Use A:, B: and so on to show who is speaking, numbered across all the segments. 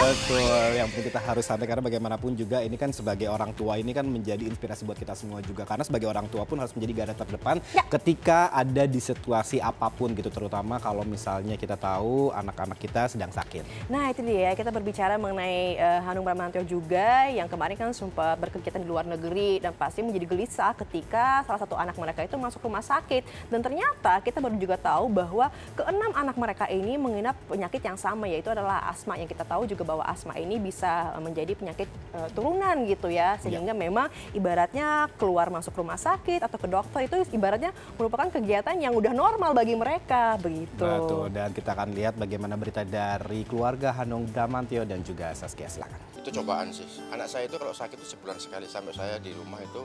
A: Betul, yang penting kita harus santai karena bagaimanapun juga ini kan sebagai orang tua ini kan menjadi inspirasi buat kita semua juga. Karena sebagai orang tua pun harus menjadi garda terdepan ketika ada di situasi apapun gitu. Terutama kalau misalnya kita tahu anak-anak kita sedang sakit.
B: Nah itu dia, kita berbicara mengenai Hanung Bramantyo juga yang kemarin kan sempat berkegiatan di luar negeri dan pasti menjadi gelisah ketika salah satu anak mereka itu masuk rumah sakit. Dan ternyata kita baru juga tahu bahwa keenam anak mereka ini menginap penyakit yang sama, yaitu adalah asma. Yang kita tahu juga bahwa asma ini bisa menjadi penyakit turunan gitu ya, sehingga memang ibaratnya keluar masuk rumah sakit atau ke dokter itu ibaratnya merupakan kegiatan yang udah normal bagi mereka begitu.
A: Betul, dan kita akan lihat bagaimana berita dari keluarga Hanung Bramantyo dan juga Saskia, silakan.
C: Itu cobaan sih, anak saya itu kalau sakit itu sebulan sekali, sampai saya di rumah itu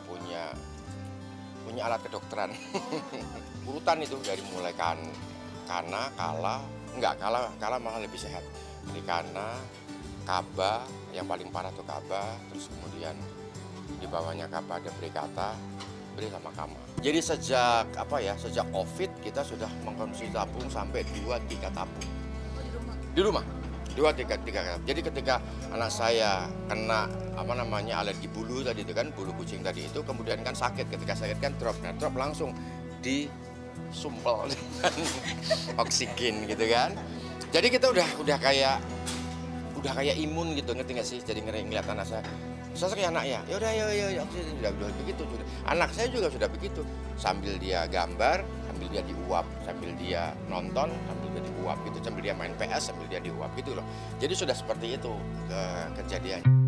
C: punya alat kedokteran. Urutan itu dari mulai kana, kala malah lebih sehat. Dari kana, kaba, yang paling parah itu kaba, terus kemudian di bawahnya kaba ada brikata, beri sama kama. Jadi sejak COVID kita sudah mengkonsumsi tabung sampai 2-3 tabung. Di rumah. 2-3 tabung. Jadi ketika anak saya kena alergi bulu tadi itu kan, bulu kucing tadi itu, kemudian kan sakit, ketika sakit kan drop langsung disumpel dengan oksigen gitu kan. Jadi kita udah kayak imun gitu, ngerti nggak sih? Jadi ngeliat anak saya kayak anaknya, ya udah oksigen, udah begitu. Anak saya juga sudah begitu, sambil dia gambar, sambil dia diuap, sambil dia nonton, sambil dia diuap gitu, sambil dia main PS, sambil dia diuap gitu loh. Jadi sudah seperti itu kejadiannya.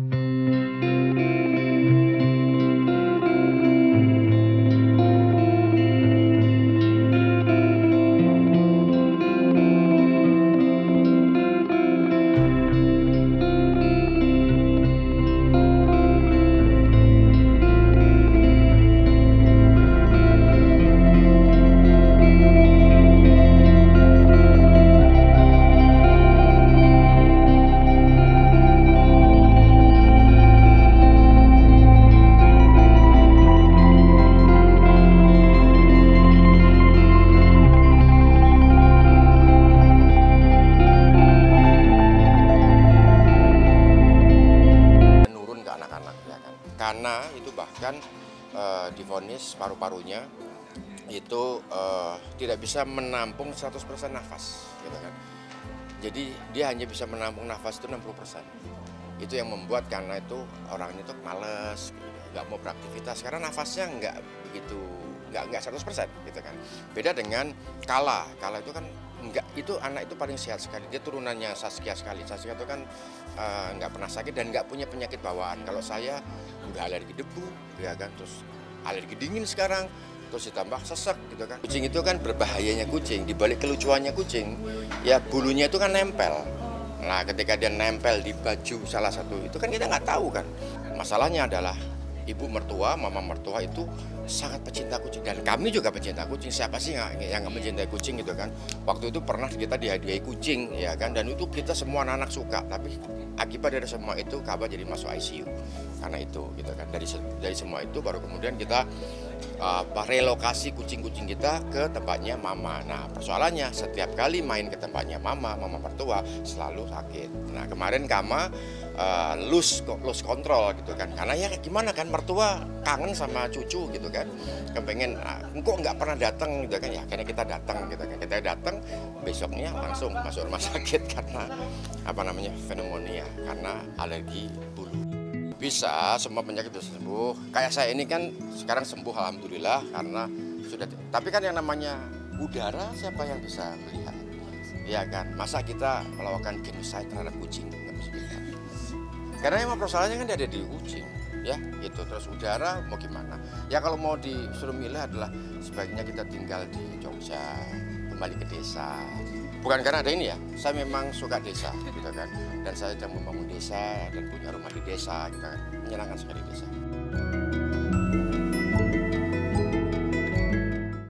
C: Karena itu bahkan divonis paru-parunya itu tidak bisa menampung 100% nafas, gitu kan. Jadi dia hanya bisa menampung nafas itu 60%. Itu yang membuat karena itu orang itu males, nggak mau beraktivitas karena nafasnya nggak 100% gitu kan. Beda dengan Kala itu kan itu anak itu paling sehat sekali, dia turunannya Saskia sekali. Saskia itu kan nggak pernah sakit dan nggak punya penyakit bawaan. Kalau saya udah alergi debu, ya kan, terus alergi dingin sekarang, terus ditambah sesek gitu kan. Kucing itu kan berbahayanya kucing, dibalik kelucuannya kucing, ya bulunya itu kan nempel. Nah ketika dia nempel di baju salah satu itu kan kita nggak tahu kan. Masalahnya adalah ibu mertua, mama mertua itu sangat pecinta kucing dan kami juga pecinta kucing. Siapa sih yang nggak mencintai kucing gitu kan? Waktu itu pernah kita dihadiahi kucing ya kan, dan itu kita semua anak-anak suka. Tapi akibat dari semua itu Kaba jadi masuk ICU karena itu gitu kan. Dari semua itu baru kemudian kita relokasi kucing-kucing kita ke tempatnya mama. Nah persoalannya setiap kali main ke tempatnya mama mertua selalu sakit. Nah kemarin Kama lose control gitu kan, karena ya gimana kan, mertua kangen sama cucu gitu kan, kepengen kok nggak pernah datang gitu kan, ya karena kita datang gitu kan, kita datang besoknya langsung masuk rumah sakit karena pneumonia, karena alergi bulu. Bisa semua penyakit bisa sembuh, kayak saya ini kan sekarang sembuh alhamdulillah karena sudah, tapi kan yang namanya udara siapa yang bisa melihat, ya kan, masa kita melakukan genocide terhadap kucing, nggak bisa melihat. Karena emang persoalannya kan ada di kucing, ya gitu. Terus udara mau gimana? Ya kalau mau disuruh milih adalah sebaiknya kita tinggal di Jogja, kembali ke desa. Bukan karena ada ini ya, saya memang suka desa, gitu kan. Dan saya sedang membangun desa dan punya rumah di desa, gitu kan. Menyenangkan sekali desa.